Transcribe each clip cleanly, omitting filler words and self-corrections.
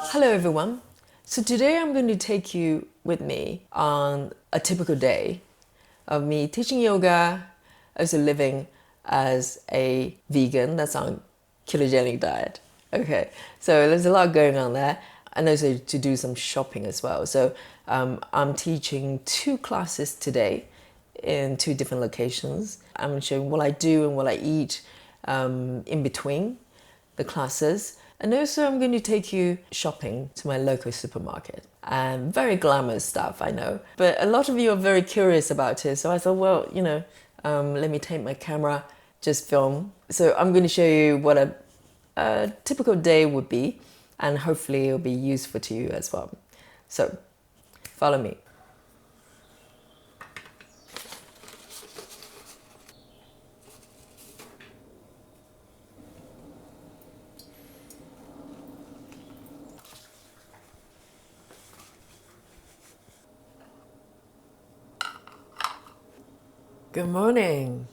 Hello everyone. So today I'm going to take you with me on a typical day of me teaching yoga, also living as a vegan that's on ketogenic diet. Okay, so there's a lot going on there, and also to do some shopping as well. So I'm teaching 2 classes today in 2 different locations. I'm showing what I do and what I eat in between the classes. And also I'm going to take you shopping to my local supermarket. And very glamorous stuff, I know. But a lot of you are very curious about it. So I thought, well, let me take my camera, just film. So I'm going to show you what a typical day would be. And hopefully it'll be useful to you as well. So follow me. Good morning.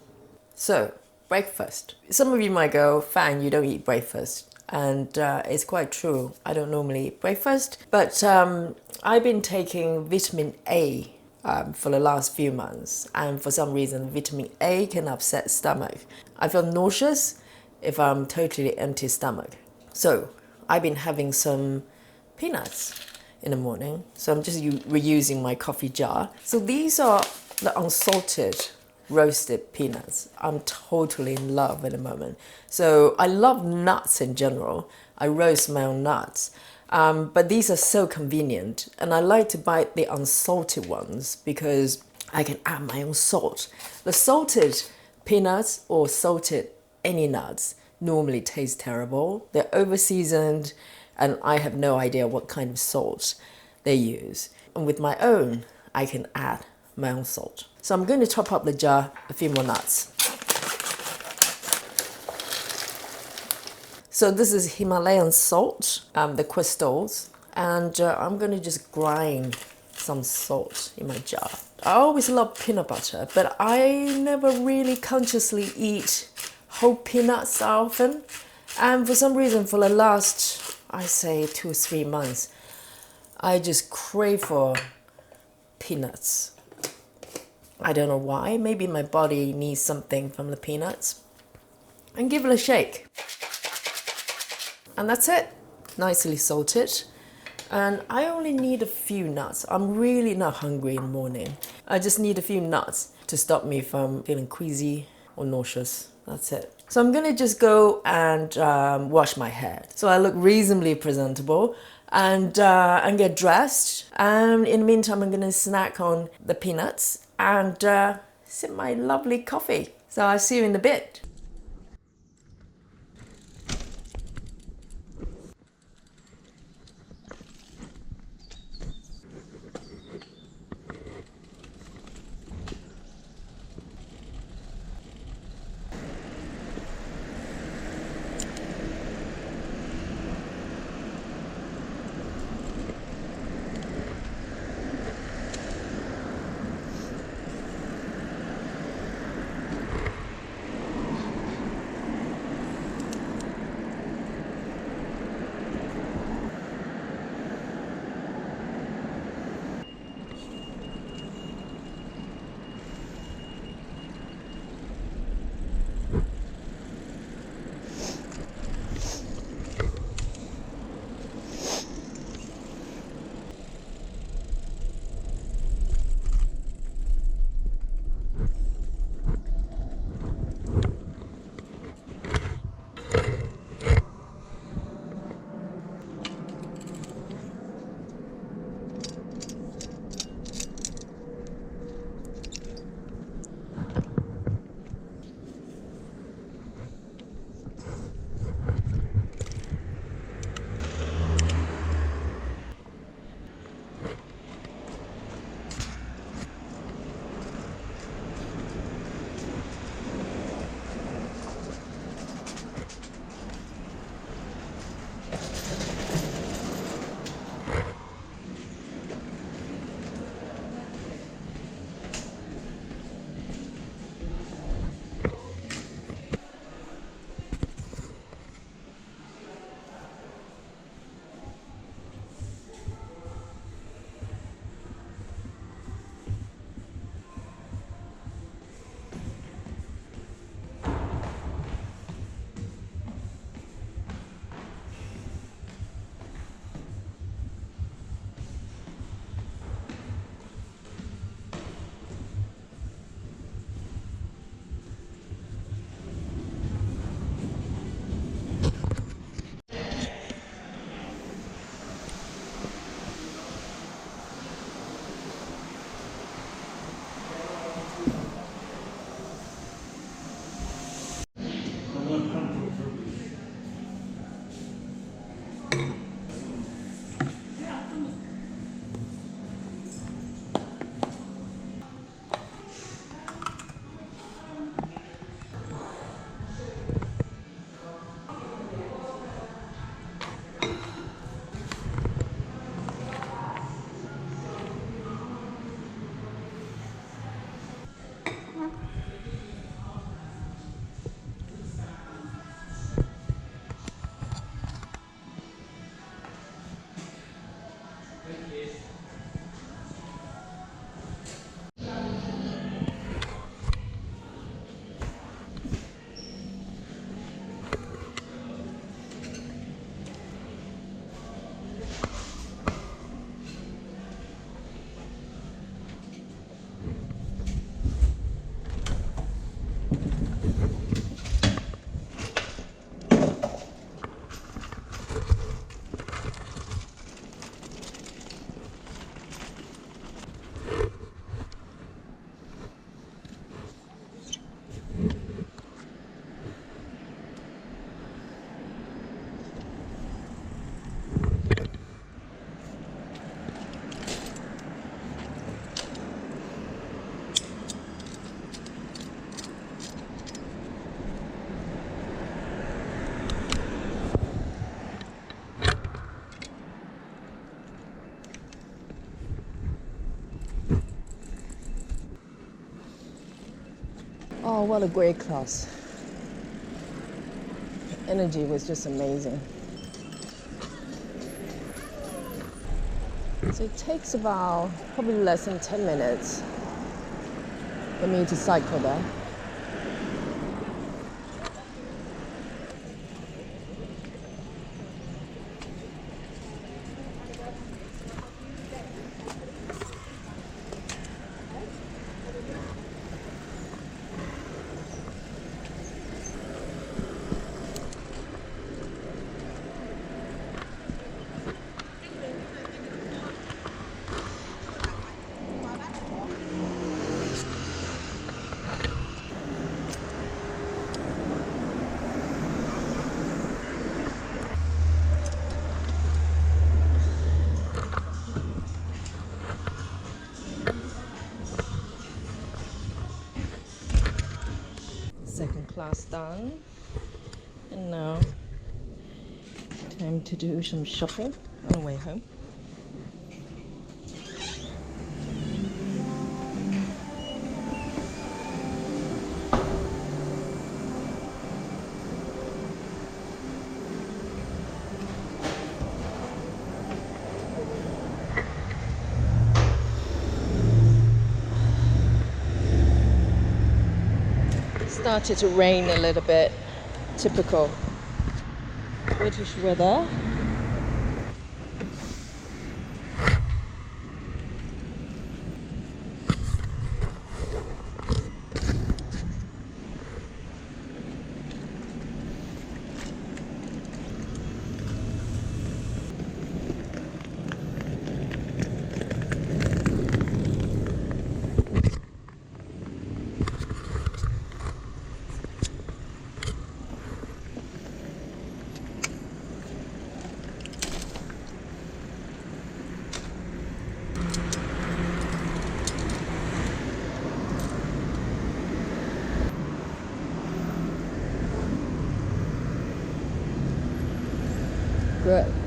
So, breakfast. Some of you might go, Fan, you don't eat breakfast. And it's quite true. I don't normally eat breakfast. But I've been taking vitamin A for the last few months. And for some reason, vitamin A can upset stomach. I feel nauseous if I'm totally empty stomach. So, I've been having some peanuts in the morning. So I'm just reusing my coffee jar. So these are the unsalted roasted peanuts. I'm totally in love at the moment. So I love nuts in general. I roast my own nuts. But these are so convenient. And I like to buy the unsalted ones because I can add my own salt. The salted peanuts or salted any nuts normally taste terrible. They're over seasoned and I have no idea what kind of salt they use. And with my own, I can add my own salt. So I'm going to top up the jar a few more nuts. So this is Himalayan salt, the crystals, and I'm going to just grind some salt in my jar. I always love peanut butter, but I never really consciously eat whole peanuts often. And for some reason, for the last, I say 2 or 3 months, I just crave for peanuts. I don't know why. Maybe my body needs something from the peanuts. And give it a shake. And that's it. Nicely salted. And I only need a few nuts. I'm really not hungry in the morning. I just need a few nuts to stop me from feeling queasy or nauseous. That's it. So I'm gonna just go and wash my hair. So I look reasonably presentable and get dressed. And in the meantime, I'm gonna snack on the peanuts and sip my lovely coffee. So I'll see you in a bit. Oh, what a great class. Energy was just amazing. So it takes about probably less than 10 minutes for me to cycle there. Second class done. And now, time to do some shopping on the way home. Started to rain a little bit, typical British weather.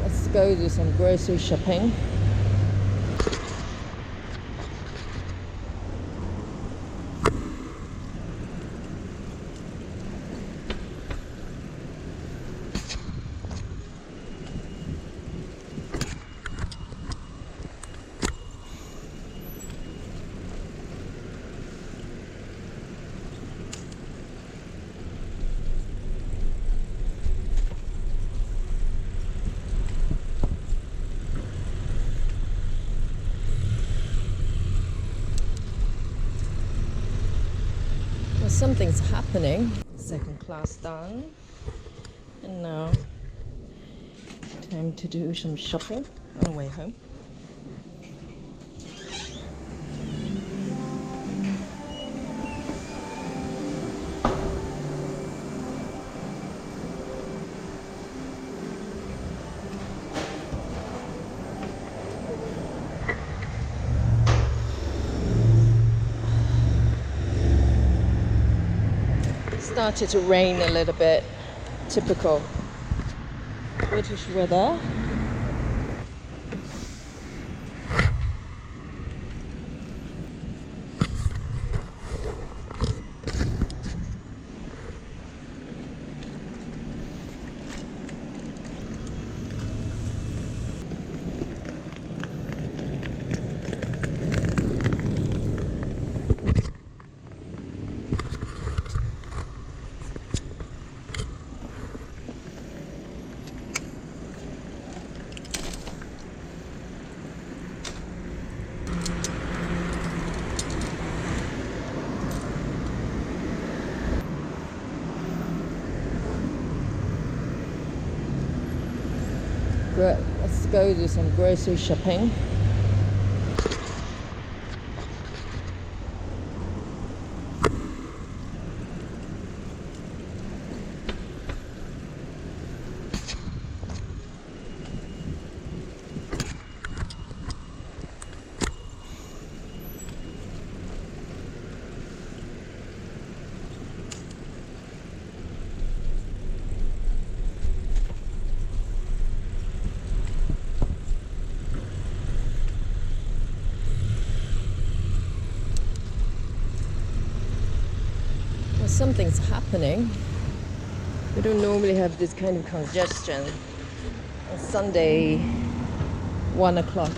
Let's go do some grocery shopping. Something's happening. Second class done. And now, time to do some shopping on the way home. started to rain a little bit. Typical British weather. Let's go do some grocery shopping. Something's happening. We don't normally have this kind of congestion on Sunday, 1 o'clock.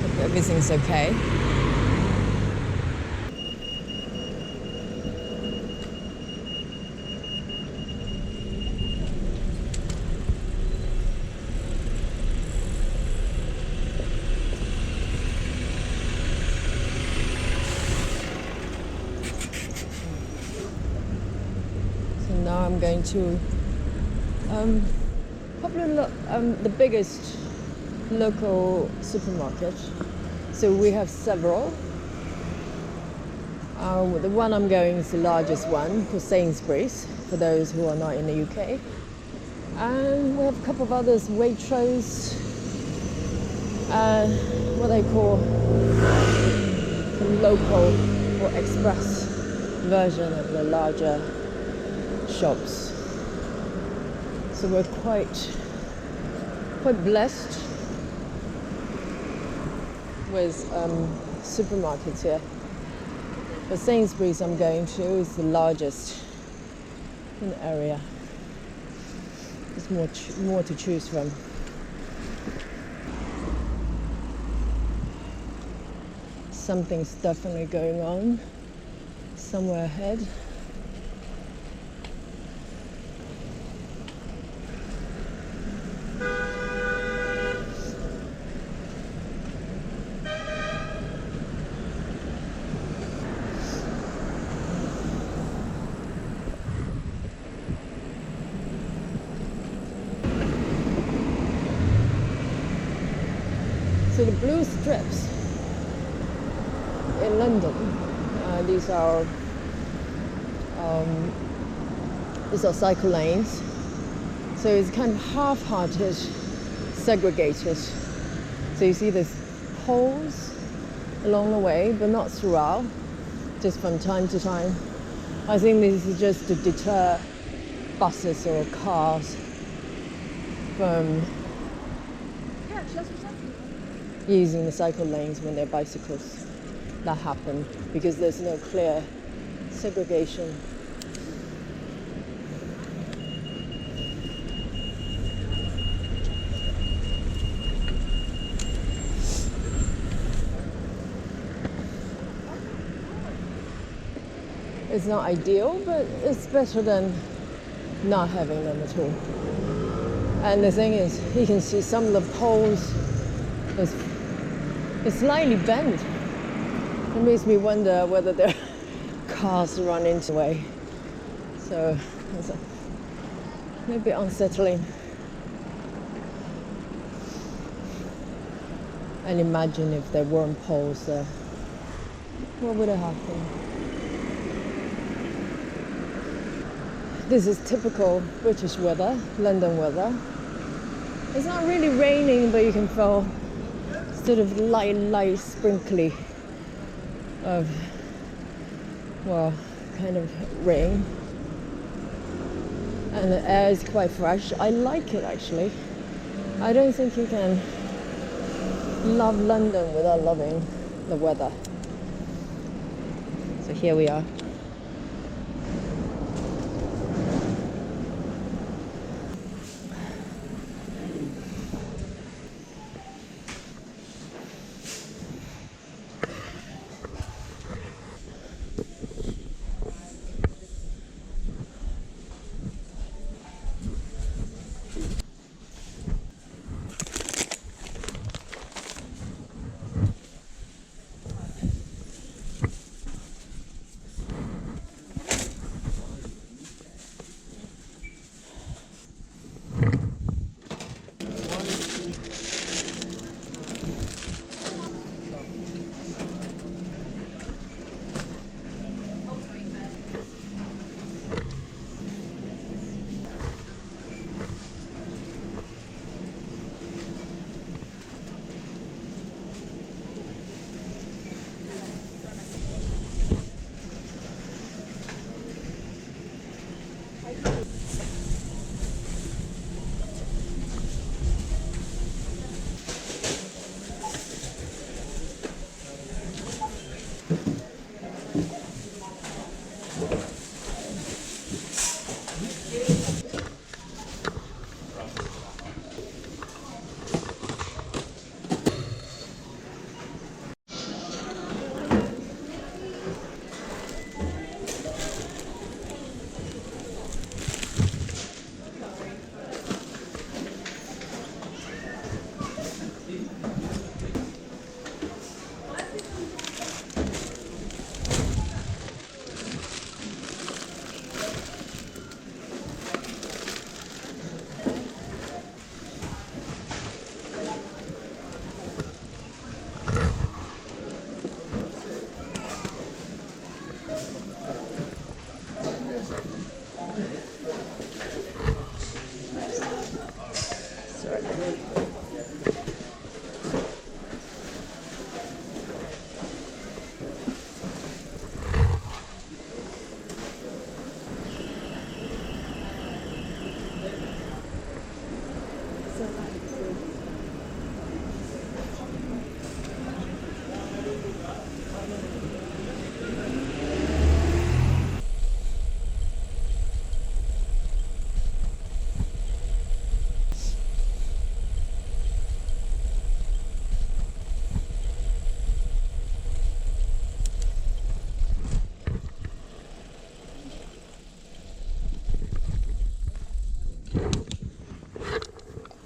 Hope everything's okay. Now I'm going to probably the biggest local supermarket. So we have several. The one I'm going is the largest one for Sainsbury's, for those who are not in the UK. And we have a couple of others, Waitrose, what they call the local or express version of the larger shops. So we're quite blessed with supermarkets here. But Sainsbury's I'm going to is the largest in the area. There's more to choose from. Something's definitely going on somewhere ahead. So the blue strips in London, these are cycle lanes. So it's kind of half-hearted, segregated. So you see there's poles along the way, but not throughout, just from time to time. I think this is just to deter buses or cars from using the cycle lanes when they're bicycles. That happen because there's no clear segregation. It's not ideal, but it's better than not having them at all. And the thing is, you can see some of the poles it's slightly bent. It makes me wonder whether there are cars run into the way. So it's a little bit unsettling. And imagine if there weren't poles there. What would have happened? This is typical British weather, London weather. It's not really raining, but you can feel sort of light, sprinkly of, well, kind of rain. And the air is quite fresh. I like it actually. I don't think you can love London without loving the weather. So here we are.